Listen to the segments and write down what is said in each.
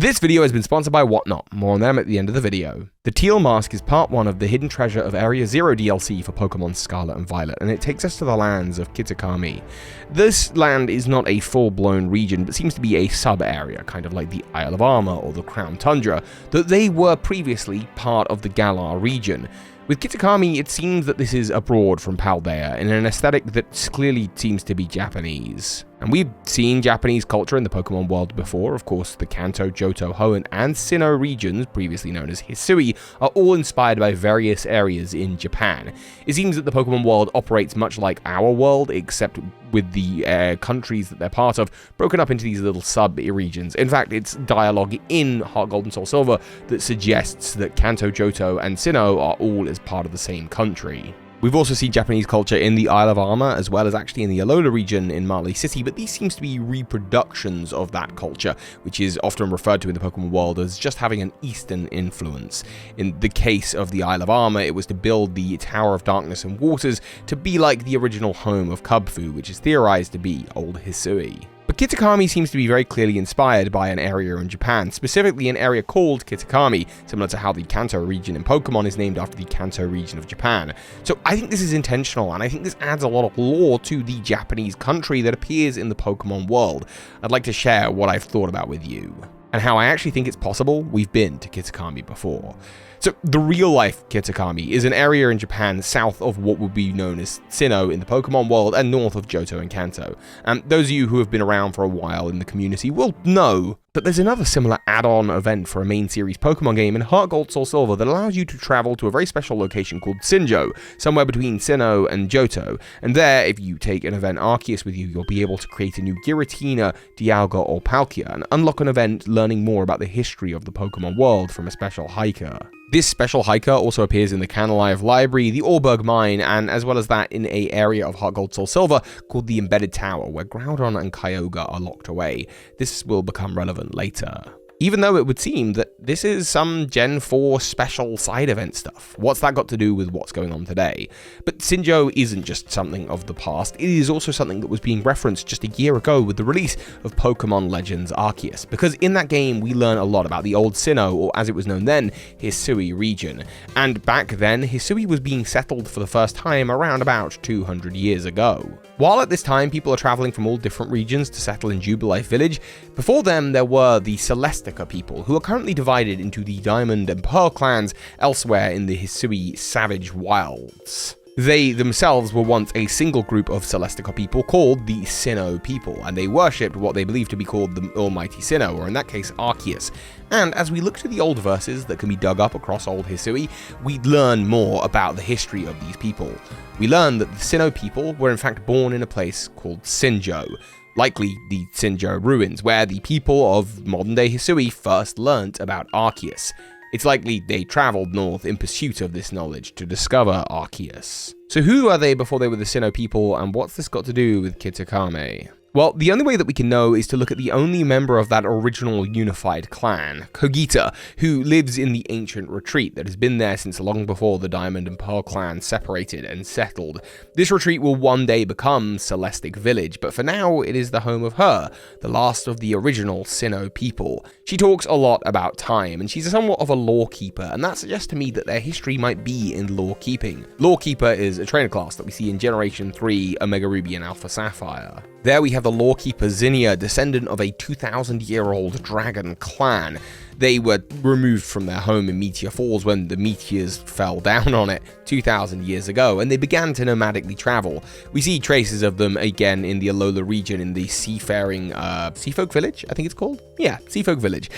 This video has been sponsored by Whatnot, more on them at the end of the video. The Teal Mask is part 1 of the Hidden Treasure of Area 0 DLC for Pokemon Scarlet and Violet, and it takes us to the lands of Kitakami. This land is not a full-blown region, but seems to be a sub-area, kind of like the Isle of Armor or the Crown Tundra, that they were previously part of the Galar region. With Kitakami, it seems that this is abroad from Paldea, in an aesthetic that clearly seems to be Japanese. And we've seen Japanese culture in the Pokemon world before. Of course, the Kanto, Johto, Hoenn, and Sinnoh regions, previously known as Hisui, are all inspired by various areas in Japan. It seems that the Pokemon world operates much like our world, except with the countries that they're part of broken up into these little sub-regions. In fact, it's dialogue in Heart Gold and Soul Silver that suggests that Kanto, Johto, and Sinnoh are all as part of the same country. We've also seen Japanese culture in the Isle of Armor, as well as actually in the Alola region in Marley City, but these seems to be reproductions of that culture, which is often referred to in the Pokemon world as just having an Eastern influence. In the case of the Isle of Armor, it was to build the Tower of Darkness and Waters to be like the original home of Kubfu, which is theorized to be Old Hisui. But Kitakami seems to be very clearly inspired by an area in Japan, specifically an area called Kitakami, similar to how the Kanto region in Pokemon is named after the Kanto region of Japan. So I think this is intentional, and I think this adds a lot of lore to the Japanese country that appears in the Pokemon world. I'd like to share what I've thought about with you, and how I actually think it's possible we've been to Kitakami before. So, the real-life Kitakami is an area in Japan south of what would be known as Sinnoh in the Pokemon world and north of Johto and Kanto. And those of you who have been around for a while in the community will know that there's another similar add-on event for a main series Pokemon game in Heart Gold Soul Silver that allows you to travel to a very special location called Sinjo, somewhere between Sinnoh and Johto. And there, if you take an event Arceus with you, you'll be able to create a new Giratina, Dialga, or Palkia, and unlock an event learning more about the history of the Pokemon world from a special hiker. This special hiker also appears in the Canalive Library, the Orberg Mine, and as well as that in an area of Heart Gold Soul Silver called the Embedded Tower, where Groudon and Kyogre are locked away. This will become relevant later. Even though it would seem that this is some Gen 4 special side event stuff. What's that got to do with what's going on today? But Sinjo isn't just something of the past, it is also something that was being referenced just a year ago with the release of Pokemon Legends Arceus, because in that game we learn a lot about the old Sinnoh, or as it was known then, Hisui region. And back then, Hisui was being settled for the first time around about 200 years ago. While at this time people are traveling from all different regions to settle in Jubilife Village, before them there were the Celestica people, who are currently divided into the Diamond and Pearl clans elsewhere in the Hisui Savage Wilds. They themselves were once a single group of Celestica people called the Sinnoh people, and they worshipped what they believed to be called the Almighty Sinnoh, or in that case, Arceus. And as we look to the old verses that can be dug up across Old Hisui, we learn more about the history of these people. We learn that the Sinnoh people were in fact born in a place called Sinjo, likely the Sinjo ruins, where the people of modern-day Hisui first learnt about Arceus. It's likely they travelled north in pursuit of this knowledge to discover Arceus. So who are they before they were the Sinnoh people, and what's this got to do with Kitakami? Well, the only way that we can know is to look at the only member of that original unified clan, Kogita, who lives in the ancient retreat that has been there since long before the Diamond and Pearl clans separated and settled. This retreat will one day become Celestic Village, but for now it is the home of her, the last of the original Sinnoh people. She talks a lot about time, and she's somewhat of a lore keeper, and that suggests to me that their history might be in lore keeping. Lore keeper is a trainer class that we see in Generation 3, Omega Ruby and Alpha Sapphire. There we have the Lorekeeper Zinnia, descendant of a 2,000-year-old dragon clan. They were removed from their home in Meteor Falls when the meteors fell down on it 2,000 years ago, and they began to nomadically travel. We see traces of them again in the Alola region in the seafaring Seafolk Village, I think it's called? Yeah, Seafolk Village.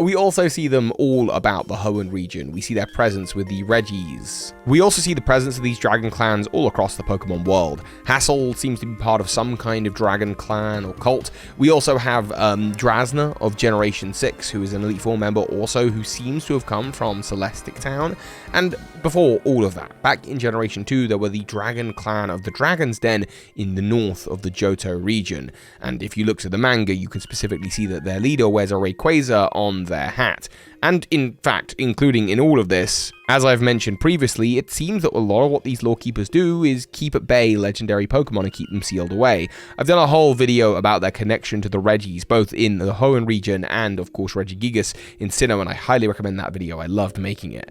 We also see them all about the Hoenn region. We see their presence with the Reggies. We also see the presence of these dragon clans all across the Pokemon world. Hassel seems to be part of some kind of dragon clan or cult. We also have Drasna of Generation 6, who is an Elite Four member also, who seems to have come from Celestic Town. And before all of that, back in Generation 2, there were the Dragon Clan of the Dragon's Den in the north of the Johto region. And if you look to the manga, you can specifically see that their leader wears a Rayquaza on their hat. And in fact, including in all of this, as I've mentioned previously, it seems that a lot of what these lorekeepers do is keep at bay legendary Pokemon and keep them sealed away. I've done a whole video about their connection to the Regis, both in the Hoenn region and, of course, Regigigas in Sinnoh, and I highly recommend that video. I loved making it.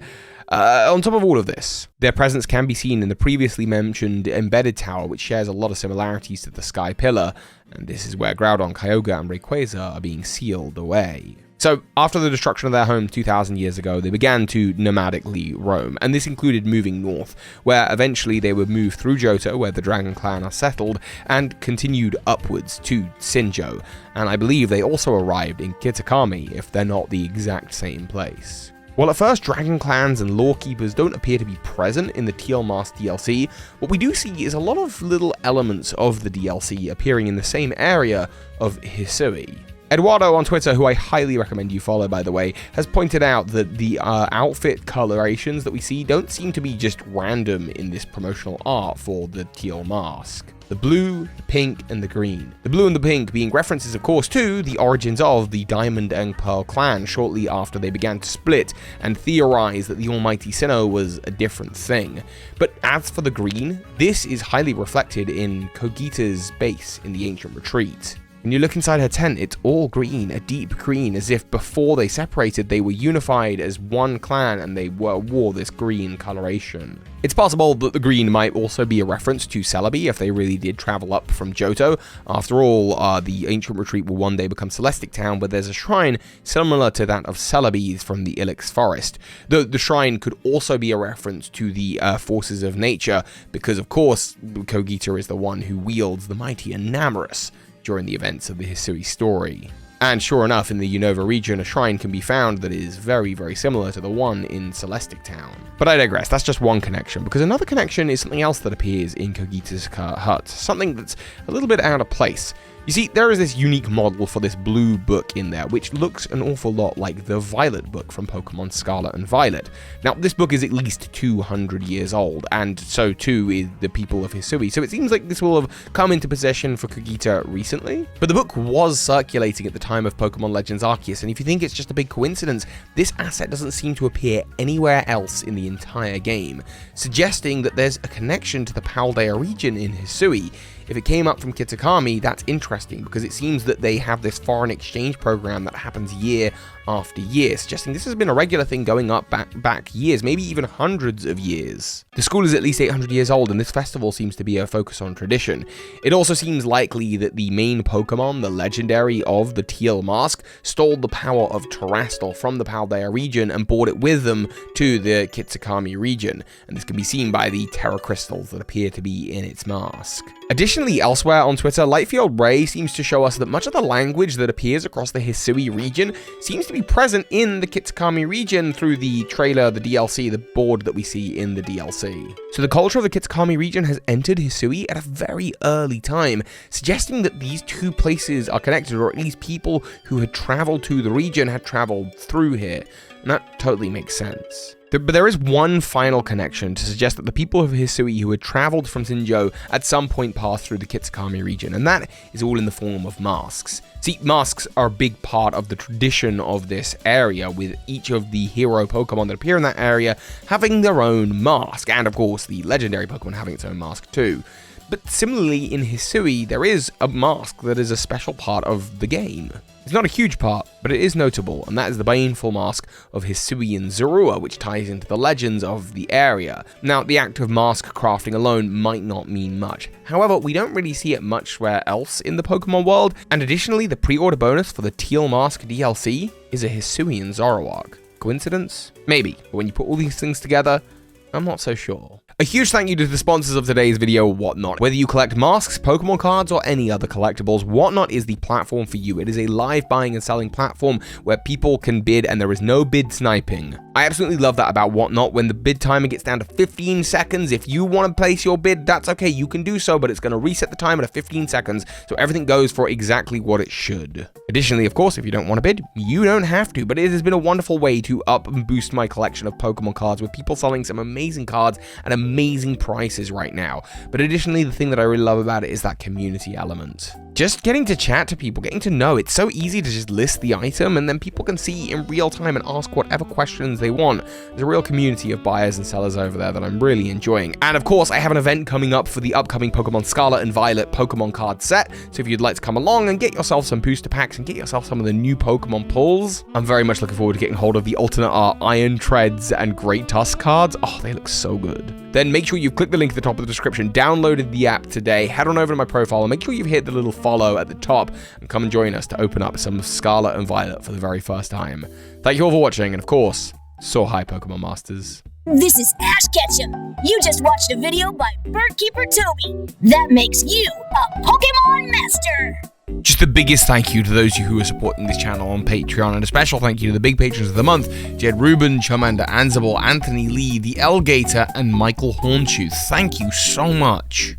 On top of all of this, their presence can be seen in the previously mentioned Embedded Tower, which shares a lot of similarities to the Sky Pillar, and this is where Groudon, Kyogre, and Rayquaza are being sealed away. So, after the destruction of their home 2,000 years ago, they began to nomadically roam, and this included moving north, where eventually they would move through Johto, where the Dragon Clan are settled, and continued upwards to Sinjoh, and I believe they also arrived in Kitakami, if they're not the exact same place. While at first Dragon Clans and Lorekeepers don't appear to be present in the Teal Mask DLC, what we do see is a lot of little elements of the DLC appearing in the same area of Hisui. Eduardo on Twitter, who I highly recommend you follow by the way, has pointed out that the outfit colorations that we see don't seem to be just random in this promotional art for the Teal Mask. The blue, the pink, and the green. The blue and the pink being references, of course, to the origins of the Diamond and Pearl clan shortly after they began to split and theorize that the almighty Sinnoh was a different thing. But as for the green, this is highly reflected in Kogita's base in the Ancient Retreat. When you look inside her tent, it's all green, a deep green, as if before they separated, they were unified as one clan and they wore this green coloration. It's possible that the green might also be a reference to Celebi if they really did travel up from Johto. After all, the Ancient Retreat will one day become Celestic Town, where there's a shrine similar to that of Celebi's from the Ilex Forest. The shrine could also be a reference to the forces of nature, because of course, Kogita is the one who wields the mighty Enamorus during the events of the Hisui story. And sure enough, in the Unova region, a shrine can be found that is very, very similar to the one in Celestic Town. But I digress, that's just one connection, because another connection is something else that appears in Kogita's hut, something that's a little bit out of place. You see, there is this unique model for this blue book in there, which looks an awful lot like the Violet book from Pokemon Scarlet and Violet. Now, this book is at least 200 years old, and so too is the people of Hisui, so it seems like this will have come into possession for Kogita recently. But the book was circulating at the time of Pokemon Legends Arceus, and if you think it's just a big coincidence, this asset doesn't seem to appear anywhere else in the entire game, suggesting that there's a connection to the Paldea region in Hisui. If it came up from Kitakami, that's interesting because it seems that they have this foreign exchange program that happens year after year, suggesting this has been a regular thing going up back years, maybe even hundreds of years. The school is at least 800 years old, and this festival seems to be a focus on tradition. It also seems likely that the main Pokemon, the legendary of the Teal Mask, stole the power of Terastal from the Paldea region and brought it with them to the Kitsukami region, and this can be seen by the Terra Crystals that appear to be in its mask. Additionally, elsewhere on Twitter, Lightfield Ray seems to show us that much of the language that appears across the Hisui region seems to be present in the Kitsukami region through the trailer, the DLC, the board that we see in the DLC. So the culture of the Kitsukami region has entered Hisui at a very early time, suggesting that these two places are connected, or at least people who had traveled to the region had traveled through here, and that totally makes sense. But there is one final connection to suggest that the people of Hisui who had traveled from Sinjoh at some point passed through the Kitsukami region, and that is all in the form of masks. See, masks are a big part of the tradition of this area, with each of the hero Pokemon that appear in that area having their own mask, and of course the legendary Pokemon having its own mask too. But similarly in Hisui, there is a mask that is a special part of the game. It's not a huge part, but it is notable, and that is the baneful mask of Hisuian Zorua, which ties into the legends of the area. Now, the act of mask crafting alone might not mean much. However, we don't really see it much where else in the Pokemon world, and additionally, the pre-order bonus for the Teal Mask DLC is a Hisuian Zoroark. Coincidence? Maybe, but when you put all these things together, I'm not so sure. A huge thank you to the sponsors of today's video, Whatnot. Whether you collect masks, Pokemon cards, or any other collectibles, Whatnot is the platform for you. It is a live buying and selling platform where people can bid and there is no bid sniping. I absolutely love that about Whatnot. When the bid timer gets down to 15 seconds, if you want to place your bid, that's okay, you can do so, but it's going to reset the timer to 15 seconds, so everything goes for exactly what it should. Additionally, of course, if you don't want to bid, you don't have to, but it has been a wonderful way to up and boost my collection of Pokemon cards, with people selling some amazing cards at amazing prices right now. But additionally, the thing that I really love about it is that community element. just getting to chat to people, getting to know. It's so easy to just list the item and then people can see in real time and ask whatever questions they want. There's a real community of buyers and sellers over there that I'm really enjoying. And of course, I have an event coming up for the upcoming Pokemon Scarlet and Violet Pokemon card set. So if you'd like to come along and get yourself some booster packs and get yourself some of the new Pokemon pulls, I'm very much looking forward to getting hold of the alternate art Iron Treads and Great Tusk cards. Oh, they look so good. Then make sure you've clicked the link at the top of the description, downloaded the app today, head on over to my profile and make sure you've hit the little follow at the top and come and join us to open up some Scarlet and Violet for the very first time. Thank you all for watching, and of course, so hi Pokemon Masters. This is Ash Ketchum. You just watched a video by Birdkeeper Toby. That makes you a Pokemon Master. Just the biggest thank you to those of you who are supporting this channel on Patreon, and a special thank you to the big patrons of the month, Jedruben, Charmander, Ansible, Anthony Lee, The Elgator, and Michael Hornschuch. Thank you so much.